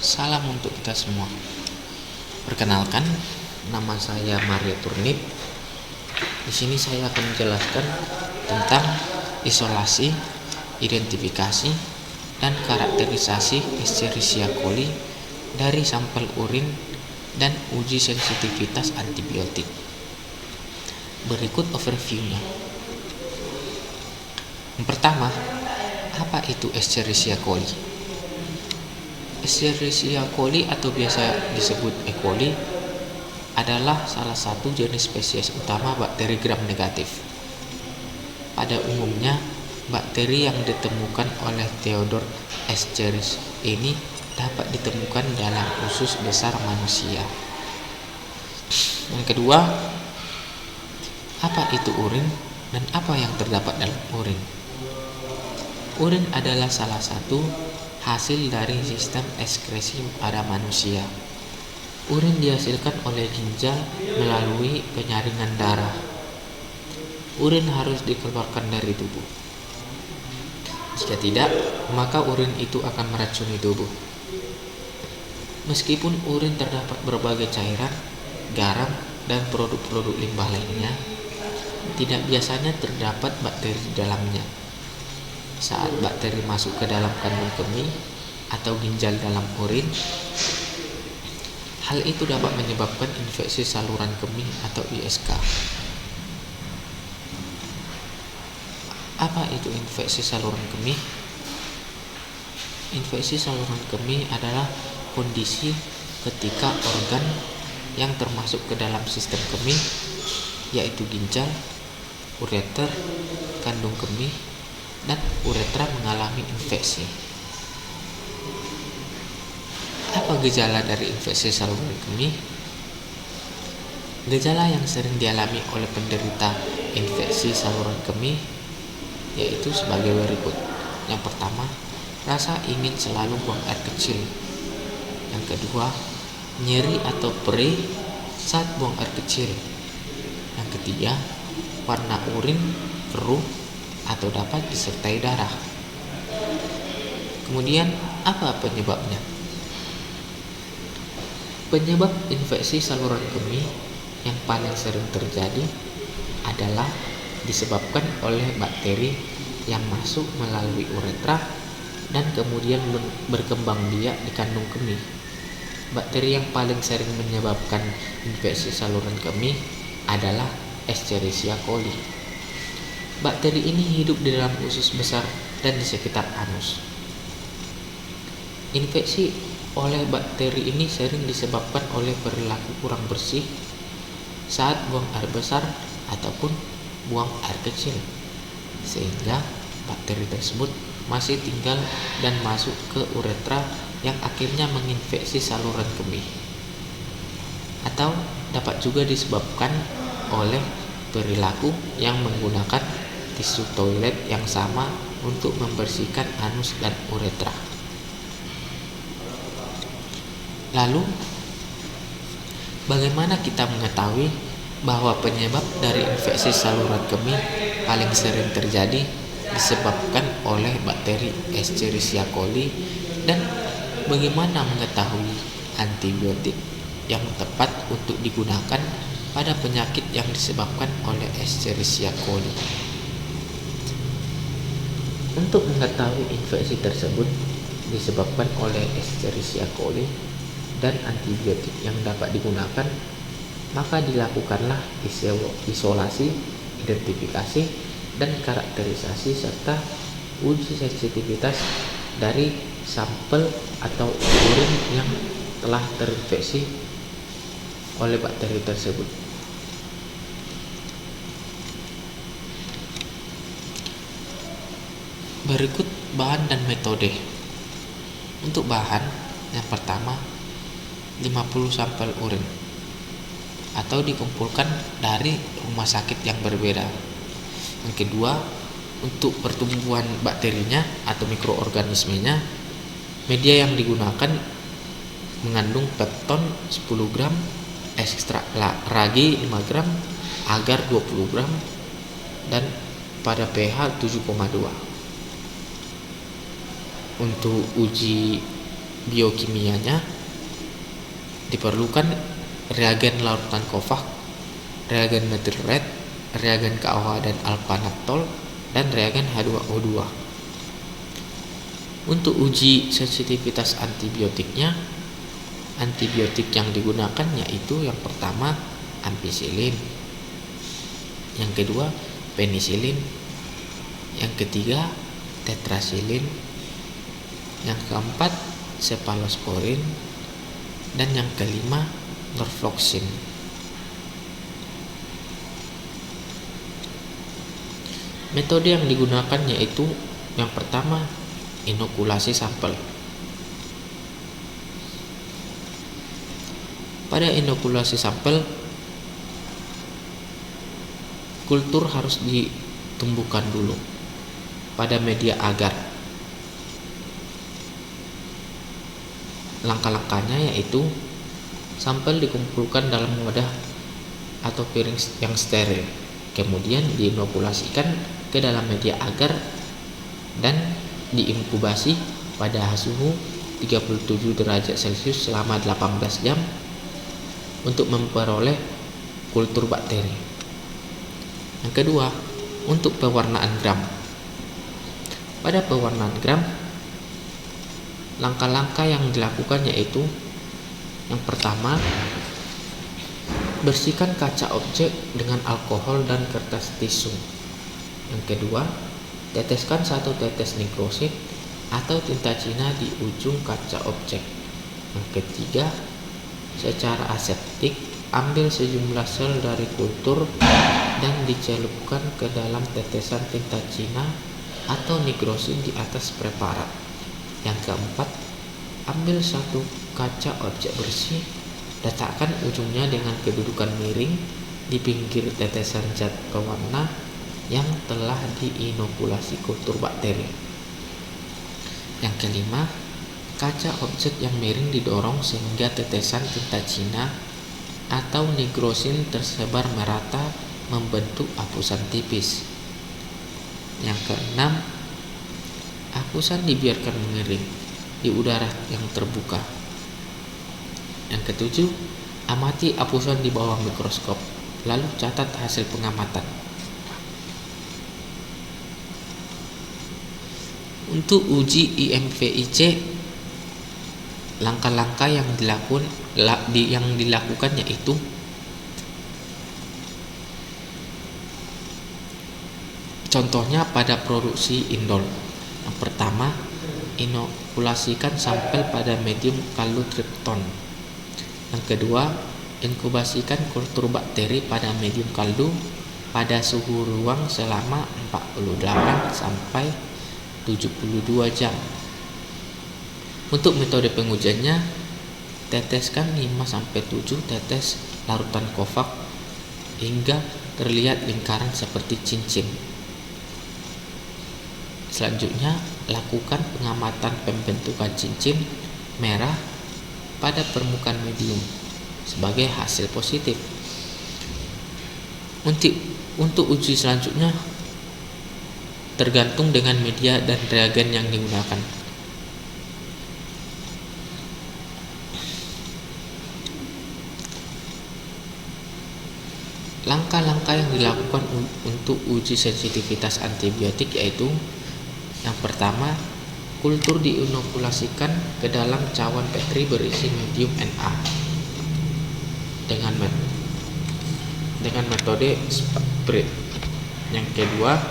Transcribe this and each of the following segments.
Salam untuk kita semua. Perkenalkan, nama saya Mario Turnip. Di sini saya akan menjelaskan tentang isolasi, identifikasi, dan karakterisasi Escherichia coli dari sampel urin dan uji sensitivitas antibiotik. Berikut overview-nya. Yang pertama, apa itu Escherichia coli? Escherichia coli atau biasa disebut E. coli adalah salah satu jenis spesies utama bakteri gram negatif. Pada umumnya, bakteri yang ditemukan oleh Theodore Escherichia ini dapat ditemukan dalam usus besar manusia. Yang kedua, apa itu urin dan apa yang terdapat dalam urin? Urin adalah salah satu hasil dari sistem ekskresi pada manusia. Urin dihasilkan oleh ginjal melalui penyaringan darah. Urin harus dikeluarkan dari tubuh. Jika tidak, maka urin itu akan meracuni tubuh. Meskipun urin terdapat berbagai cairan, garam, dan produk-produk limbah lainnya, tidak biasanya terdapat bakteri di dalamnya. Saat bakteri masuk ke dalam kandung kemih atau ginjal dalam urin, hal itu dapat menyebabkan infeksi saluran kemih atau ISK. Apa itu infeksi saluran kemih? Infeksi saluran kemih adalah kondisi ketika organ yang termasuk ke dalam sistem kemih, yaitu ginjal, ureter, kandung kemih, dan uretra mengalami infeksi. Apa gejala dari infeksi saluran kemih? Gejala yang sering dialami oleh penderita infeksi saluran kemih yaitu sebagai berikut. Yang pertama, rasa ingin selalu buang air kecil. Yang kedua, nyeri atau perih saat buang air kecil. Yang ketiga, warna urin keruh atau dapat disertai darah. Kemudian, apa penyebabnya? Penyebab infeksi saluran kemih yang paling sering terjadi adalah disebabkan oleh bakteri yang masuk melalui uretra dan kemudian berkembang biak di kandung kemih. Bakteri yang paling sering menyebabkan infeksi saluran kemih adalah Escherichia coli. Bakteri ini hidup di dalam usus besar dan di sekitar anus. Infeksi oleh bakteri ini sering disebabkan oleh perilaku kurang bersih saat buang air besar ataupun buang air kecil, sehingga bakteri tersebut masih tinggal dan masuk ke uretra yang akhirnya menginfeksi saluran kemih. Atau dapat juga disebabkan oleh perilaku yang menggunakan tisu toilet yang sama untuk membersihkan anus dan uretra. Lalu, bagaimana kita mengetahui bahwa penyebab dari infeksi saluran kemih paling sering terjadi disebabkan oleh bakteri Escherichia coli, dan bagaimana mengetahui antibiotik yang tepat untuk digunakan pada penyakit yang disebabkan oleh Escherichia coli? Untuk mengetahui infeksi tersebut disebabkan oleh Escherichia coli dan antibiotik yang dapat digunakan, maka dilakukanlah isolasi, identifikasi, dan karakterisasi serta uji sensitivitas dari sampel atau urin yang telah terinfeksi oleh bakteri tersebut. Berikut bahan dan metode. Untuk bahan, yang pertama, 50 sampel urin atau dikumpulkan dari rumah sakit yang berbeda. Yang kedua, untuk pertumbuhan bakterinya atau mikroorganismenya, media yang digunakan mengandung pepton 10 gram, ekstrak ragi 5 gram, agar 20 gram, dan pada pH 7,2. Untuk uji biokimianya diperlukan reagen larutan Kovac, reagen methyl red, reagen KOH dan alpha-naptol, dan reagen H2O2. Untuk uji sensitivitas antibiotiknya, antibiotik yang digunakan yaitu yang pertama ampicillin, yang kedua penisilin, yang ketiga tetrasilin, yang keempat cephalosporin, dan yang kelima norfloxacin. Metode yang digunakan yaitu yang pertama inokulasi sampel. Pada inokulasi sampel, kultur harus ditumbuhkan dulu pada media agar. Langkah-langkahnya yaitu sampel dikumpulkan dalam wadah atau piring yang steril, kemudian diinokulasikan ke dalam media agar dan diinkubasi pada suhu 37 derajat Celcius selama 18 jam untuk memperoleh kultur bakteri. Yang kedua, untuk pewarnaan gram. Pada pewarnaan gram, langkah-langkah yang dilakukan yaitu yang pertama, bersihkan kaca objek dengan alkohol dan kertas tisu. Yang kedua, teteskan 1 tetes nikrosit atau tinta Cina di ujung kaca objek. Yang ketiga, secara aseptik ambil sejumlah sel dari kultur dan dicelupkan ke dalam tetesan tinta Cina atau nigrosin di atas preparat. Yang keempat, ambil 1 kaca objek bersih, letakkan ujungnya dengan kedudukan miring di pinggir tetesan zat pewarna yang telah diinokulasi kultur bakteri. Yang kelima, kaca objek yang miring didorong sehingga tetesan tinta Cina atau nigrosin tersebar merata membentuk apusan tipis. Yang keenam, apusan dibiarkan mengiring di udara yang terbuka. Yang ketujuh, amati apusan di bawah mikroskop, lalu catat hasil pengamatan. Untuk uji IMVIC, langkah-langkah yang dilakukan yaitu contohnya pada produksi indol. Yang pertama, inokulasikan sampel pada medium kaldu tripton. Yang kedua, inkubasikan kultur bakteri pada medium kaldu pada suhu ruang selama 48 sampai 72 jam. Untuk metode pengujiannya, teteskan 5-7 tetes larutan Kovac hingga terlihat lingkaran seperti cincin. Selanjutnya, lakukan pengamatan pembentukan cincin merah pada permukaan medium sebagai hasil positif. Untuk uji selanjutnya tergantung dengan media dan reagen yang digunakan. Langkah-langkah yang dilakukan untuk uji sensitivitas antibiotik yaitu yang pertama, kultur diinokulasikan ke dalam cawan Petri berisi medium Na dengan metode spread. Yang kedua,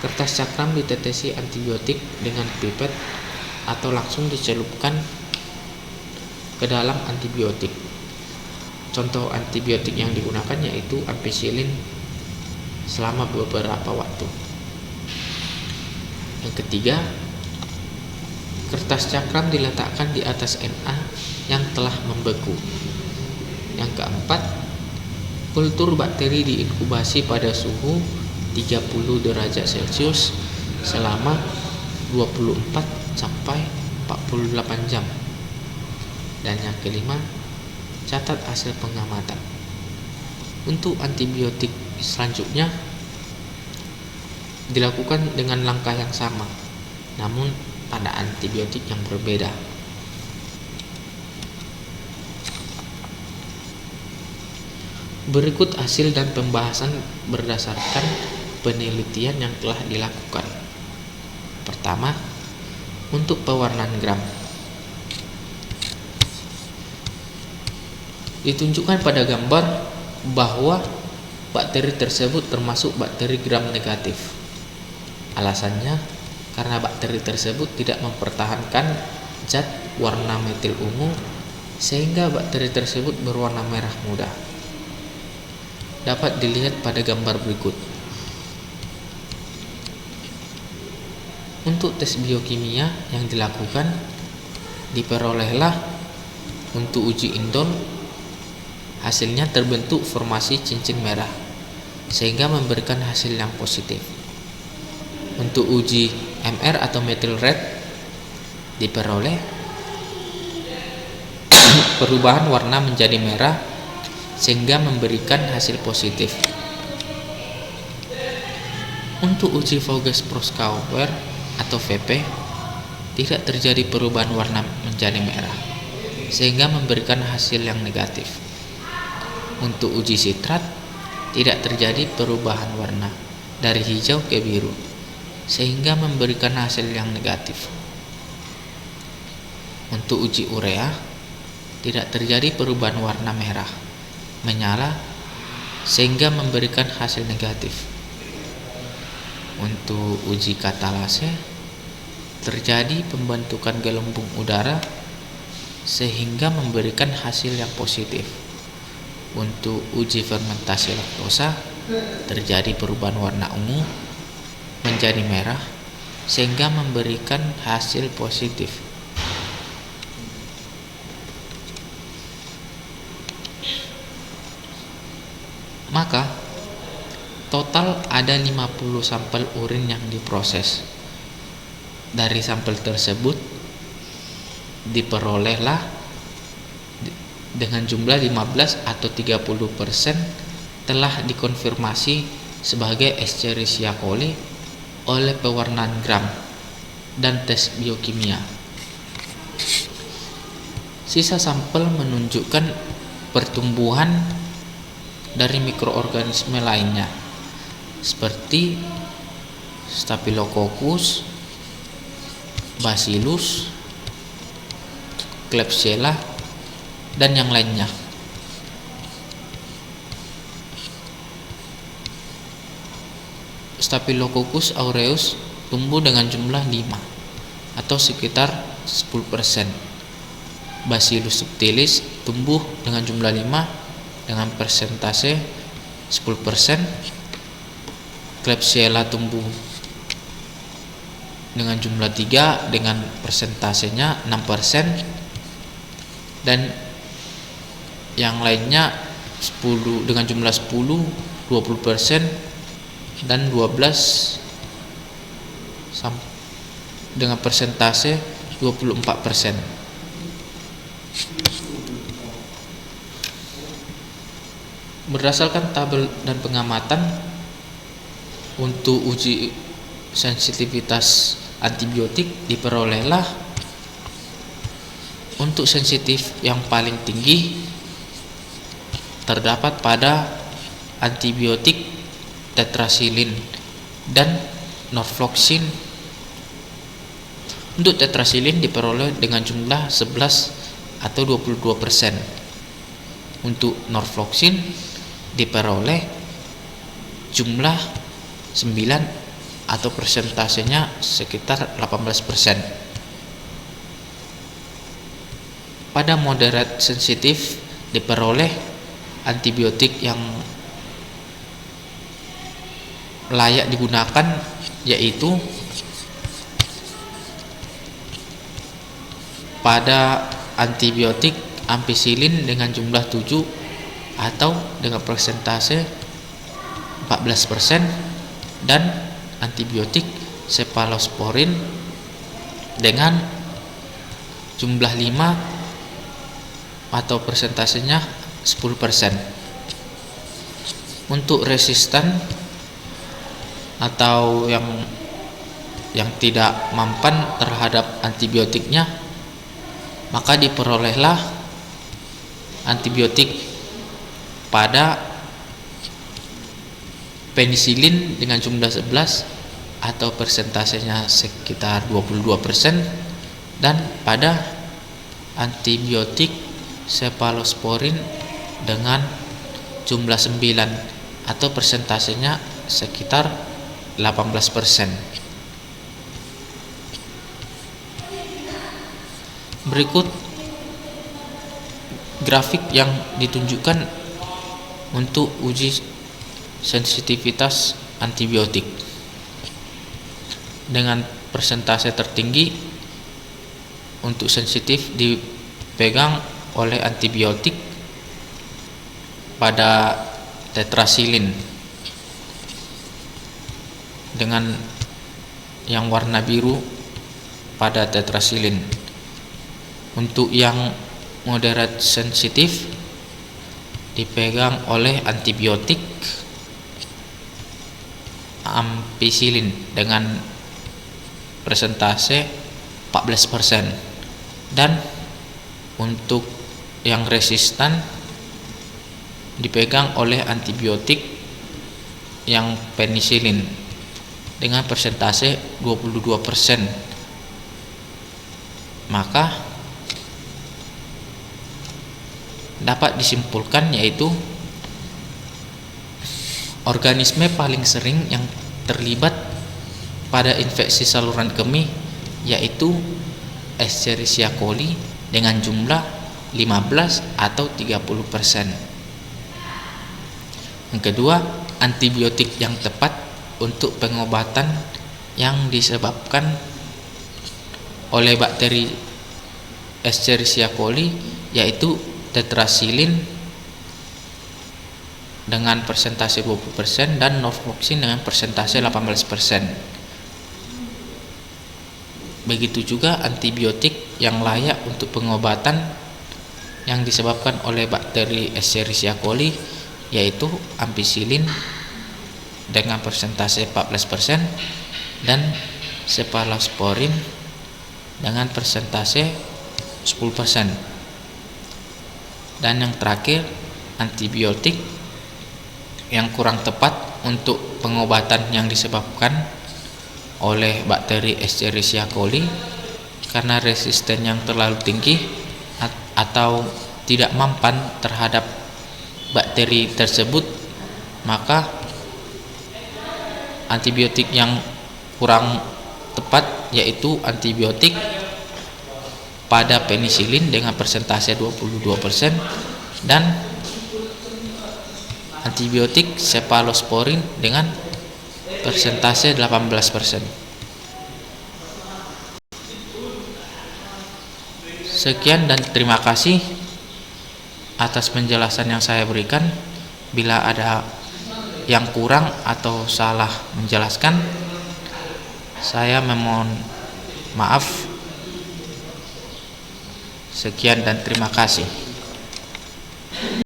kertas cakram ditetesi antibiotik dengan pipet atau langsung dicelupkan ke dalam antibiotik. Contoh antibiotik yang digunakan yaitu ampicillin selama beberapa waktu. Yang ketiga, kertas cakram diletakkan di atas Na yang telah membeku. Yang keempat, kultur bakteri diinkubasi pada suhu 30 derajat Celcius selama 24 sampai 48 jam. Dan yang kelima, catat hasil pengamatan. Untuk antibiotik selanjutnya dilakukan dengan langkah yang sama, namun pada antibiotik yang berbeda. Berikut hasil dan pembahasan berdasarkan penelitian yang telah dilakukan. Pertama, untuk pewarnaan gram. Ditunjukkan pada gambar bahwa bakteri tersebut termasuk bakteri gram negatif. Alasannya karena bakteri tersebut tidak mempertahankan zat warna metil ungu sehingga bakteri tersebut berwarna merah muda. Dapat dilihat pada gambar berikut. Untuk tes biokimia yang dilakukan, diperolehlah untuk uji indol, hasilnya terbentuk formasi cincin merah sehingga memberikan hasil yang positif. Untuk uji MR atau methyl red, diperoleh perubahan warna menjadi merah sehingga memberikan hasil positif. Untuk uji Voges-Proskauer atau VP, tidak terjadi perubahan warna menjadi merah sehingga memberikan hasil yang negatif. Untuk uji sitrat, tidak terjadi perubahan warna dari hijau ke biru sehingga memberikan hasil yang negatif. Untuk uji urea, tidak terjadi perubahan warna merah menyala sehingga memberikan hasil negatif. Untuk uji katalase, terjadi pembentukan gelembung udara sehingga memberikan hasil yang positif. Untuk uji fermentasi laktosa, terjadi perubahan warna ungu menjadi merah sehingga memberikan hasil positif. Maka total ada 50 sampel urin yang diproses. Dari sampel tersebut diperolehlah dengan jumlah 15 atau 30% telah dikonfirmasi sebagai Escherichia coli oleh pewarnaan gram dan tes biokimia. Sisa sampel menunjukkan pertumbuhan dari mikroorganisme lainnya seperti Staphylococcus, Bacillus, Klebsiella, dan yang lainnya. Staphylococcus aureus tumbuh dengan jumlah 5 atau sekitar 10%. Bacillus subtilis tumbuh dengan jumlah 5 dengan persentase 10%. Klebsiella tumbuh dengan jumlah 3 dengan persentasenya 6%, dan yang lainnya 10 dengan jumlah 10, 20%, dan 12 dengan persentase 24%. Berdasarkan tabel dan pengamatan untuk uji sensitivitas antibiotik, diperolehlah untuk sensitif yang paling tinggi terdapat pada antibiotik tetrasilin dan norfloxin. Untuk tetrasilin diperoleh dengan jumlah 11 atau 22%. Untuk norfloxin diperoleh jumlah 9 atau persentasenya sekitar 18%. Pada moderat sensitif diperoleh antibiotik yang layak digunakan, yaitu pada antibiotik ampicillin dengan jumlah 7 atau dengan persentase 14%, dan antibiotik cephalosporin dengan jumlah 5 atau persentasenya 10%. Untuk resisten atau yang tidak mempan terhadap antibiotiknya, maka diperolehlah antibiotik pada Penisilin dengan jumlah 11 atau persentasenya sekitar 22%, dan pada antibiotik cephalosporin dengan jumlah 9 atau persentasenya sekitar 18%. Berikut grafik yang ditunjukkan untuk uji sensitivitas antibiotik. Dengan persentase tertinggi untuk sensitif dipegang oleh antibiotik pada tetrasilin dengan yang warna biru pada tetrasilin. Untuk yang moderate sensitif dipegang oleh antibiotik ampicillin dengan persentase 14%, dan untuk yang resistan dipegang oleh antibiotik yang penisilin dengan persentase 22%. Maka dapat disimpulkan yaitu organisme paling sering yang terlibat pada infeksi saluran kemih yaitu Escherichia coli dengan jumlah 15 atau 30%. Yang kedua, antibiotik yang tepat untuk pengobatan yang disebabkan oleh bakteri Escherichia coli yaitu tetrasilin dengan persentase 20% dan normoxin dengan persentase 18%. Begitu juga antibiotik yang layak untuk pengobatan yang disebabkan oleh bakteri Escherichia coli yaitu ampicillin dengan persentase 14% dan cephalosporin dengan persentase 10%. Dan yang terakhir, antibiotik yang kurang tepat untuk pengobatan yang disebabkan oleh bakteri Escherichia coli karena resisten yang terlalu tinggi atau tidak mempan terhadap bakteri tersebut, maka antibiotik yang kurang tepat yaitu antibiotik pada penisilin dengan persentase 22% dan antibiotik cephalosporin dengan persentase 18%. Sekian dan terima kasih atas penjelasan yang saya berikan. Bila ada yang kurang atau salah menjelaskan, saya memohon maaf. Sekian dan terima kasih.